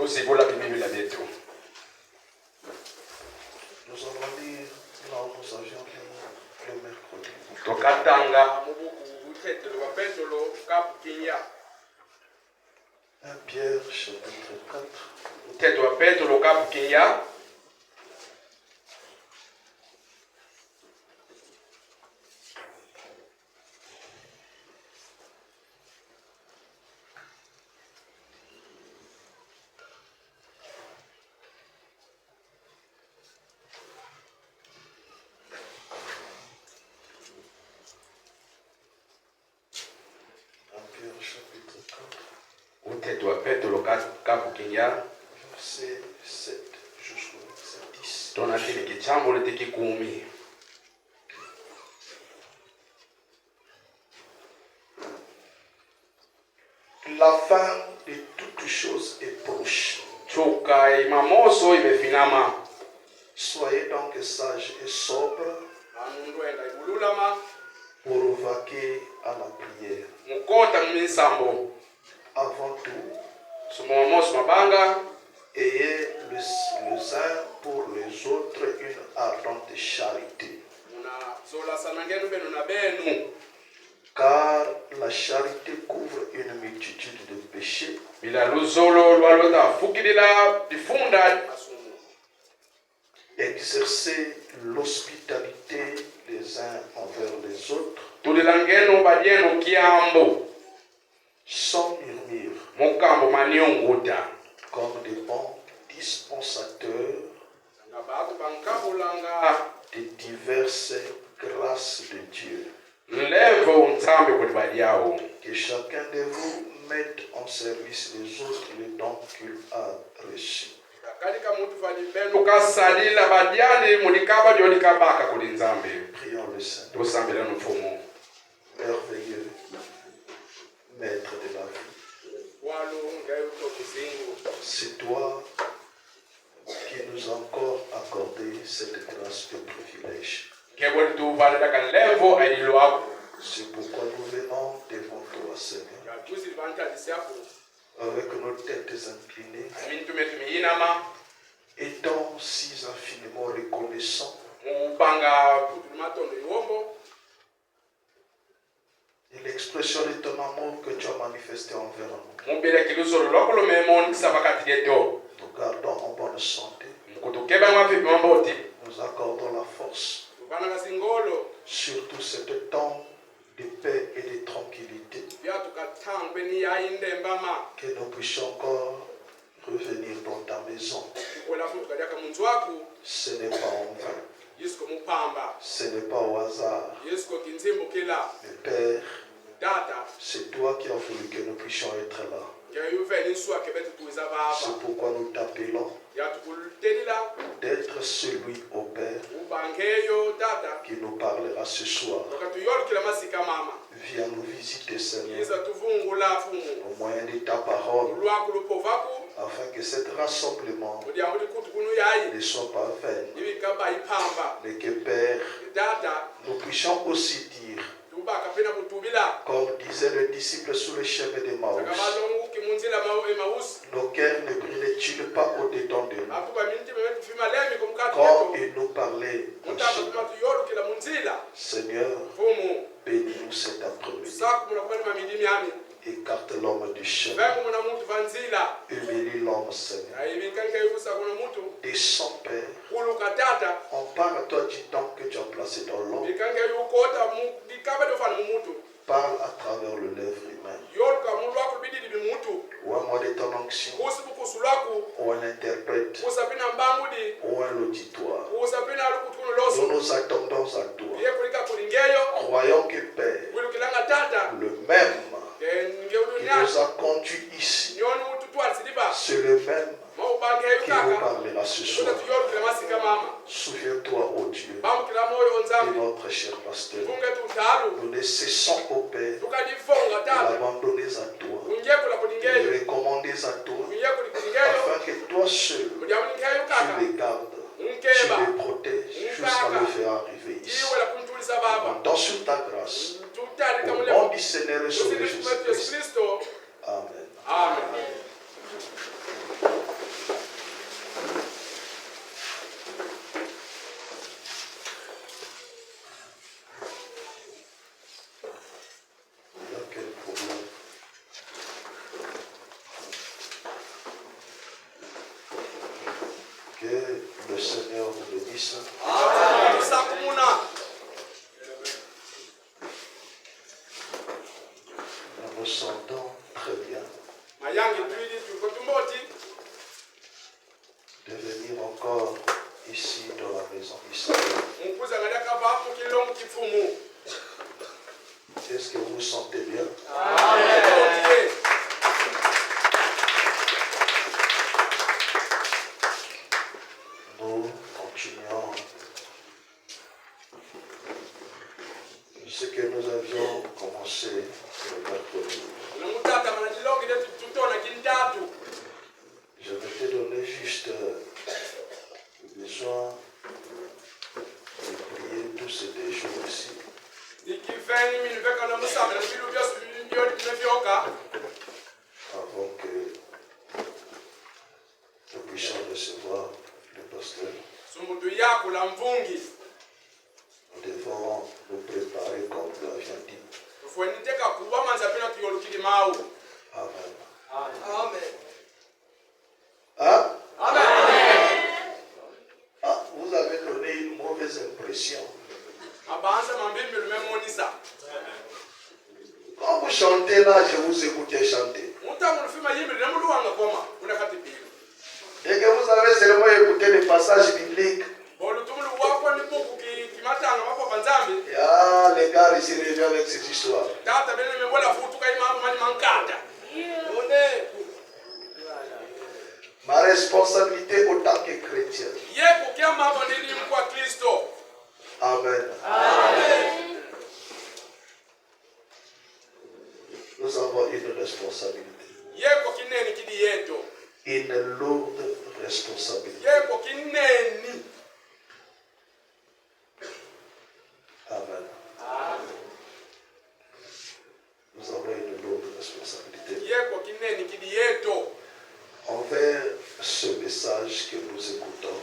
Nous allons lire Nous allons lire là où nous avions lu le mercredi. tokatanga 1 Pierre chapitre 4. mteto wa Petro kapu kinya 1 Pierre chapitre 4. mteto wa Petro kapu kinya Verset 7 jusqu'au verset 10. tona kile kichambo lete kumi. La fin de toutes choses est proche. Chuka imamoso imefinama. Soyez donc sages et sobres pour vaquer à la prière. Mukota mmisambo Avant tout, sumomoso mabanga ayez les uns pour les autres une ardente charité. Car la charité couvre une multitude de péchés. bila luzolo lwalota fukilila difunda Exercez l'hospitalité les uns envers les autres, tulilangenu badienu kiambo sans murmure, mukambo maniunguta comme des bons dispensateurs des diverses grâces de Dieu. nlevo nsambe kuti badiawo Que chacun de vous mette en service les autres les dons qu'il a reçus. tukasalila badiani mulikaba lyolikabaka kuli nzambe Prions le Seigneur, tusambila nufumu merveilleux, maître de la vie. C'est toi qui nous as encore accordé cette grâce de privilège. keboli tuvalila kanlevo aililwako C'est pourquoi nous venons devant toi, Seigneur, avec nos têtes inclinées, mintume tumiyinama étant si infiniment reconnaissants mubanga matondo iwombo de l'expression de ton amour que tu as manifesté envers nous. mubeleki luzolo lwakulumemo nikisa bakati lyeto Nous gardons en bonne santé, kutukeba mavipi mamboti nous accordons la force, tupana kasingolo surtout ce temps de paix et de tranquillité, byatukatangwe niyayindembama que nous puissions encore revenir dans ta maison. kolafu tukalyaka munzu waku Ce n'est pas en vain, yesuko mupamba ce n'est pas au hasard. yesuko kinzimbukila Mais Père, data c'est toi qui as voulu que nous puissions être là. ngeyuveni nsuwa kebe tutuiza baba C'est pourquoi nous t'appelons yatukultelila d'être celui au Père ubangeyo data qui nous parlera ce soir. tukatuyolukila masika mama Viens nous visiter, Seigneur, yiza tuvungula fumu au moyen de ta parole, ulwaku lupovaku afin que cet rassemblement mulyango likutu kunu yayi ne soit pas vain, ibikaba ipamba mais que Père, data nous puissions aussi dire, tubaka pena kutubila comme disait le disciple sous le chemin de Maus, sakabalonguki munzila emausi nos cœurs ne brûlaient-ils pas au-dedans de nous akuba mintima yetu fimalemi kumkati quand yetu il nous parlait mutamba ainsi. tuma tuyolukila munzila Seigneur, fumu bénis-nous cet après-midi. saku muna kubali mamidimi ami Écarte l'homme du chemin. vengu muna mutu vanzila Humilie l'homme, Seigneur. ayivinkalika ivusa kuna mutu Descends, Père. kuluka tata On parle à toi du temps que tu as placé dans l'homme. vikange yukota dikabe dofana mumutu Parle à travers le lèvre humain. yoluka mulu lwaku bididi bimutu Ou un mot de ton onction. kusi bukusu lwaku Ou un interprète. kusa pina mbangudi Ou un auditoire. kusa pina lukutukunu Nous loso nous attendons à toi. iye kulika kulingeyo Croyons que Père, wilukilanga tata le même qui ngeudunya nous a conduits ici, nyoni ututwasiliba c'est le même maubangeyo qui nous kaka parlera ce soir. kusa tuyolukila masika mama Souviens-toi, ô Dieu, bamukila moyo de onzambi notre cher pasteur. funge tutalu Nous ne cessons, ô Père, tukadifonga de tata l'abandonner à toi, kunjekula de kulingeyo le recommander à toi, kunyekuli kulingeyo afin que toi seul, mulyamulingeyo tu kaka les gardes, tu unkeba les protèges jusqu'à le faire arriver ici. iwela kuntulisa baba Comptons sur ta grâce, tutalika au mulemu nom du Seigneur et Sauveur kusilifu kwetu yesu Jésus-Christ. kristo Amen. amen Seigneur vous bénisse. Nous nous sentons très bien de venir encore ici dans la maison d'Israël. Est-ce que vous vous sentez bien? Nous continuons ce que nous avions commencé le mercredi. Je vais te donner juste besoin de prier tous ces deux jours ici. Avant que nous puissions recevoir le pasteur, nous devons nous préparer comme nous l'avions dit. Amen. Hein? Ah, vous avez donné une mauvaise impression. Quand vous chantez là, je vous écoutais chanter. Dès que vous avez seulement écouté les passages bibliques, ah, les gars ici reviennent avec cette histoire. Ma responsabilité en tant que chrétien. Amen. Nous avons une responsabilité. Une lourde responsabilité. Amen. Nous avons une lourde responsabilité envers ce message que nous écoutons.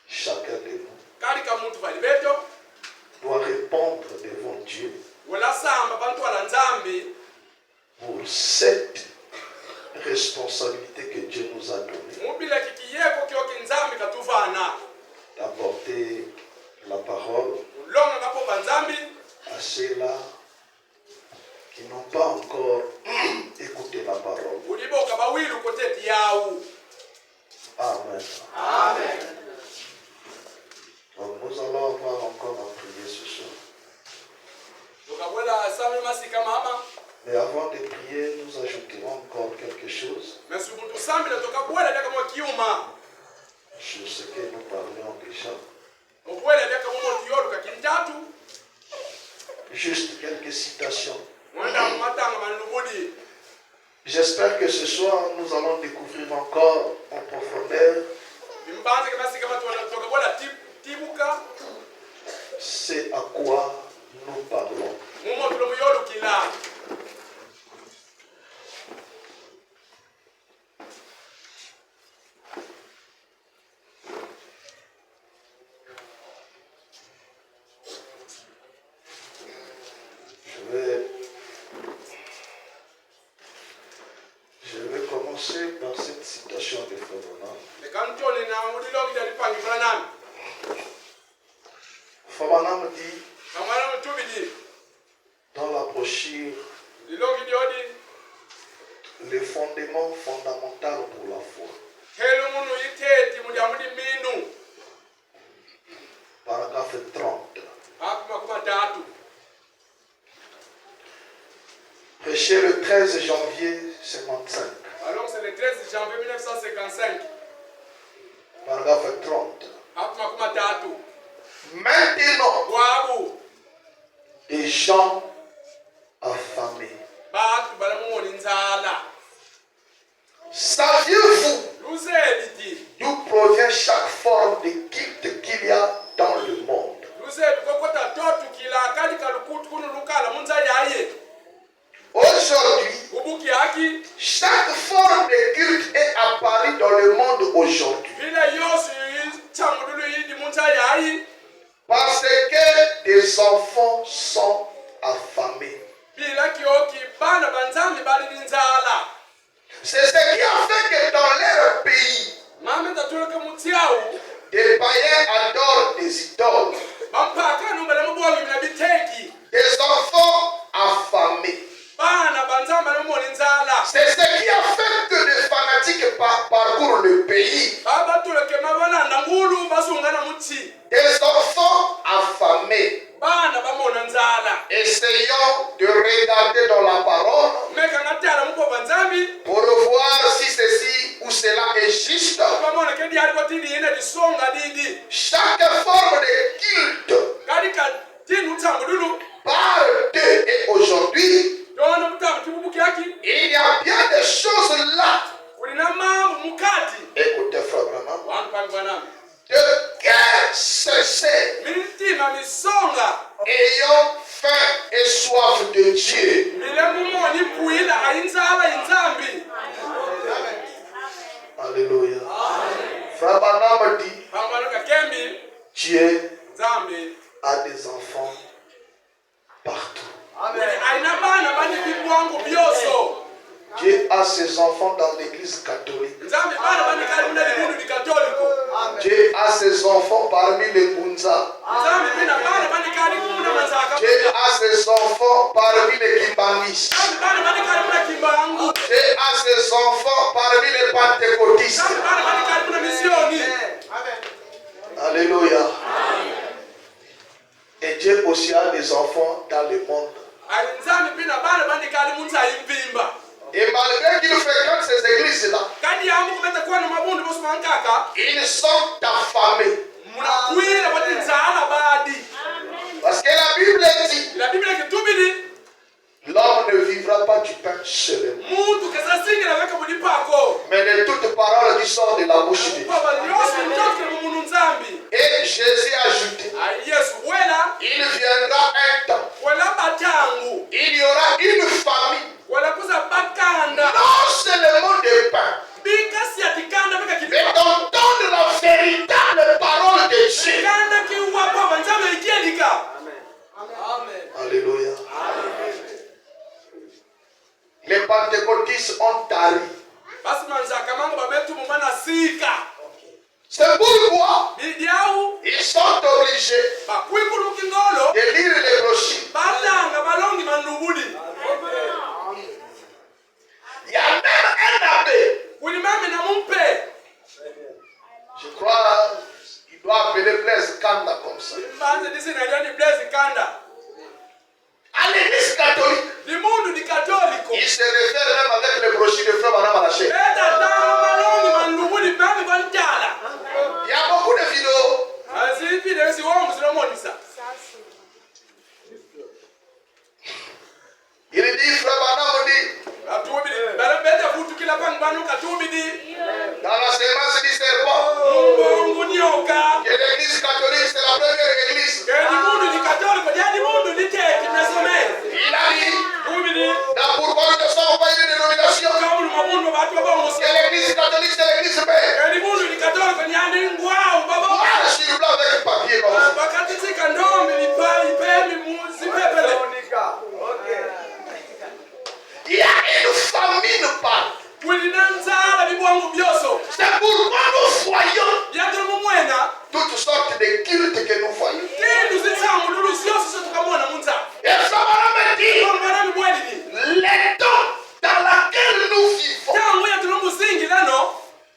Chacun de nous doit répondre devant Dieu pour cette responsabilité que Dieu nous a donnée d'apporter la parole à ceux-là qui n'ont pas encore écouté la parole. Amen. Donc nous allons avoir encore à prier ce soir. Mais avant de prier, nous ajouterons encore quelque chose sur ce que nous parlions déjà. Juste quelques citations. J'espère que ce soir, nous allons découvrir encore en profondeur c'est à quoi nous parlons. Je vais commencer par cette citation de Fabana. Fabana me dit dans la brochure les fondements fondamentaux pour la foi. Paragraphe 30. Prêché le 13 janvier 55. Alors c'est le 13 janvier 1955. Paragraphe 30. Maintenant, des gens affamés. Saviez-vous d'où provient chaque forme de culte qu'il y a dans le monde? Aujourd'hui, chaque forme de culte est apparue dans le monde aujourd'hui. Parce que des enfants sont affamés. C'est ce qui a fait que dans leur pays, C'est ce qui a fait que les fanatiques parcourent le pays. Des enfants affamés, essayant de regarder dans la parole pour voir si ceci ou cela est juste. Chaque forme de culte parle d'eux, et aujourd'hui il y a bien des choses là. Écoutez, frère Branham, de cœur sincère, ayant faim et soif de Dieu. Alléluia. Frère Branham dit, Dieu a des enfants partout. Dieu a ses enfants dans l'église catholique. Dieu a ses enfants parmi les Gunza. Dieu a ses enfants parmi les Kimbangistes. Dieu a ses enfants parmi les pentecôtistes. Alléluia. Et Dieu aussi a des enfants dans le monde. Et malgré qu'ils fréquentent ces églises-là, ils sont affamés. Parce que la Bible dit, l'homme ne vivra pas du pain seulement, mais de toute parole qui sort de la bouche de Dieu. Et Jésus a ajouté, il viendra un temps, il y aura une famine, non seulement de pain, mais d'entendre la véritable parole de Dieu. Alléluia. Les pentecôtistes ont tari. C'est pourquoi ils sont obligés de lire les brochures. Il y a même un abbé. Je crois qu'il doit appeler Blaise Kanda comme ça. À l'église catholique, il se réfère même avec les brochures de Frère Branham à la chaîne. Il y a beaucoup de vidéos. Il dit, Frère Branham dit, dans la sémence du serpent, que l'église catholique c'est la première église. Il a dit, dans pourquoi nous ne sommes pas une dénomination, que l'église catholique c'est l'église mère. Voilà sur blanc avec papier comme ça. Il y a une famine partout. C'est pourquoi nous voyons toutes sortes de cultes que nous voyons. Et ça va me dire, les temps dans laquelle nous vivons,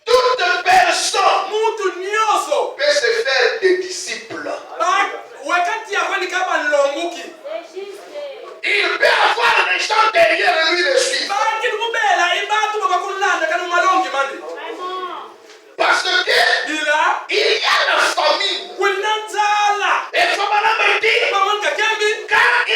toute personne peut se faire des disciples. Il peut avoir des gens derrière lui le suivre. Parce que il y a la famille. Et Fabana me dit, quand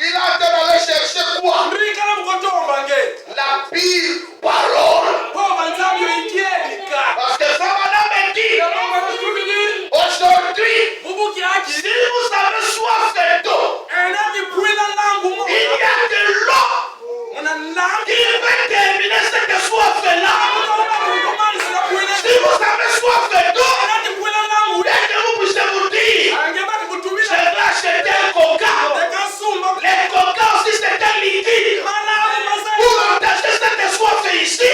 Il a été allé chercher quoi? La pire parole. Parce que ça m'a dit, aujourd'hui, si vous avez soif d'eau, il y a de l'eau qui peut terminer cette soif-là. Si vous avez soif d'eau, dès que vous puissiez vous dire, je vais acheter un coca. Les coca aussi c'est un liquide. Pour entacher cette soif ici,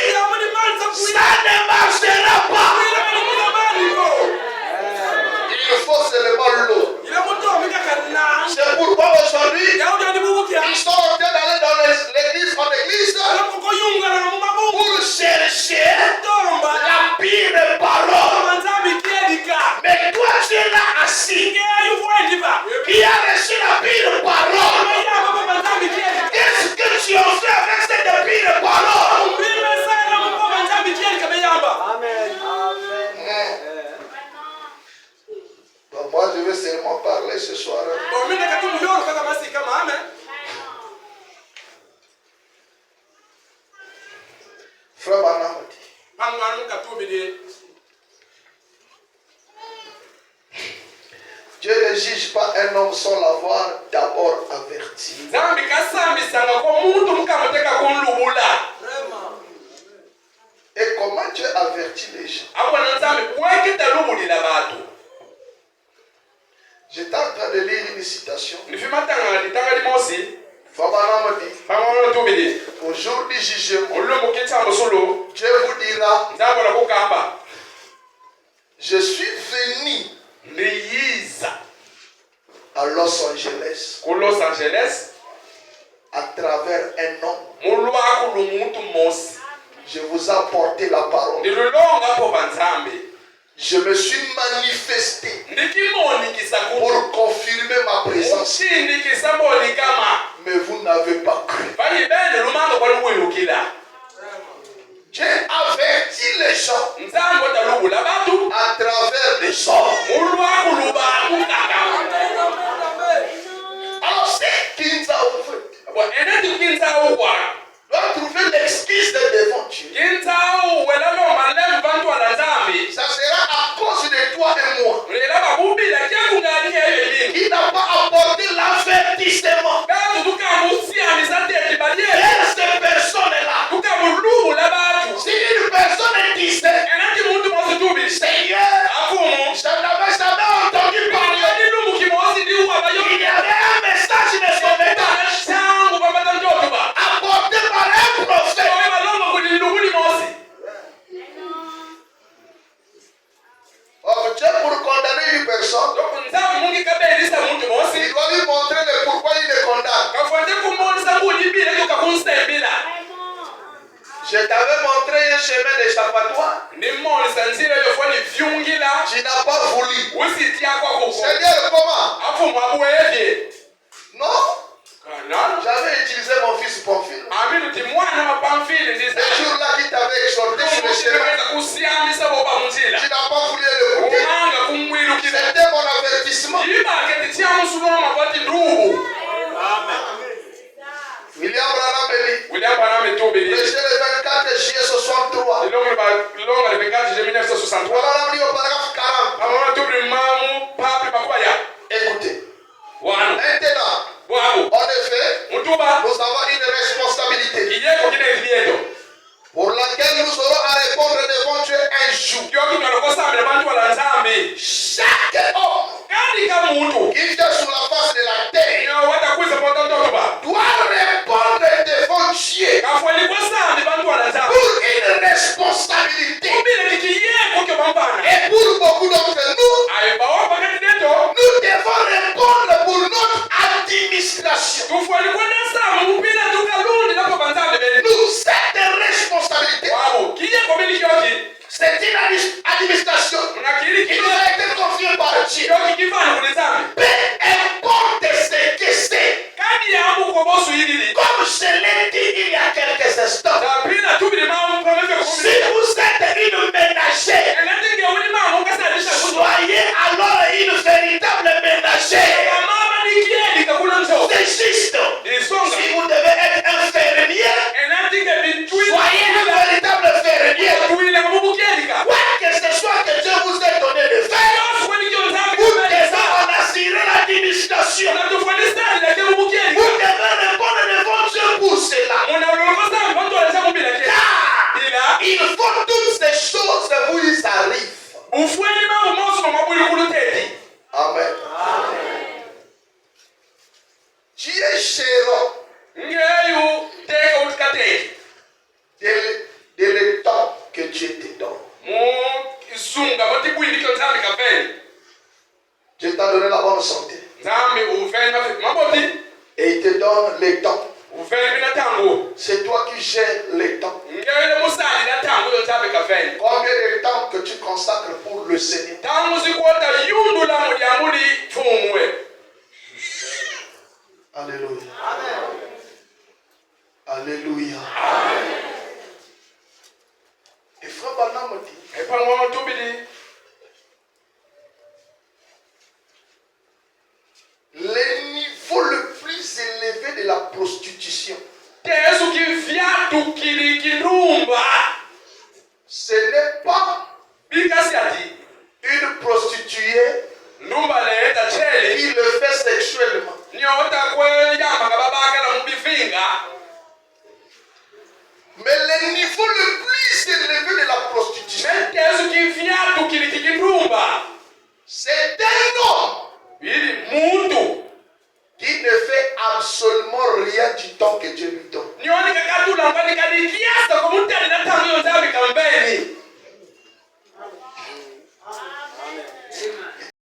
ça ne marchera pas. Il faut seulement l'eau. C'est pourquoi aujourd'hui, ils sont en train d'aller dans l'église pour chercher la pire parole. Mais toi tu es là assis, qui a reçu la pire parole. Qu'est-ce que tu as fait avec cette pire parole? Donc moi je vais seulement parler ce soir. Frère Banamati, Dieu ne juge pas un homme sans l'avoir d'abord averti. Et comment Dieu avertit les gens? J'étais en train de lire une citation. Au jour du jugement, Dieu vous dira, je suis venu à Los Angeles à travers un homme. Je vous ai apporté la parole. Je me suis manifesté pour confirmer ma présence. Mais vous n'avez pas cru. J'ai averti les gens à travers des hommes. Alors c'est Kinza au fait. Doit trouver l'excuse devant Dieu. Ça sera à cause de toi et moi. Il n'a pas apporté l'avertissement. Cette personne-là. Si une personne est disait, Seigneur, je n'avais jamais entendu parler. Il y avait un message de sauvetage apporté par un prophète. Dieu pour condamner une personne, il doit lui montrer le pourquoi il le condamne. Je t'avais montré un chemin d'échappatoire. Tu n'as pas voulu. Seigneur, comment? Non? J'avais utilisé mon fils Pamphile. Le jour-là qui t'avait exhorté sur le chemin, tu n'as pas voulu l'écouter. C'était mon avertissement. William Branham est dit, le 24 juillet 63. Écoutez. Maintenant, en effet, nous avons une responsabilité pour laquelle nous aurons à répondre devant Dieu un jour. Chaque homme qui vient sur la face de la terre doit répondre devant Dieu pour une responsabilité. Et pour beaucoup d'entre nous, nous devons répondre pour notre administration. Nous, cette responsabilité, c'est une administration qui nous a été confiée par Dieu. Peu importe ce que c'est. Comme je l'ai dit il y a quelques instants, si vous êtes une ménagère, soyez alors une véritable ménagère. félicitations. Na tufuanisani lakini mubukeli. Vous devez répondre devant Dieu pour cela. Munalongoza mbantu aleza mubila ke. Ila Il faut toutes ces choses vous arrivent. ufweni mambo moso kwa mabuli kuluteti. Amen. Tu es gérant Ngeyu teka utkateki. de l'état que Dieu te donne. Isunga bati bwindiko nzambi kafeni. Dieu t'a donné la bonne santé. Nzambi ufeni maboti. Et il te donne le temps. Ufeni binatango. C'est toi qui gères le temps. Ngele musali natango nzambi kafeni. Combien de temps que tu consacres pour le Seigneur? Tangu sikwota yundu la mudyamuli fumwe. Alléluia. Alléluia. Et frère Branham dit, Epangwa tubidi. le niveau le plus élevé de la prostitution, Tesu kivyatu kilikirumba. ce n'est pas Bikasi ati. une prostituée Numba leta cheli. qui le fait sexuellement. Nyota kwe yama kababaka la mubifinga. Mais le niveau le plus élevé de la prostitution, Tesu kivyatu kilikirumba. c'est un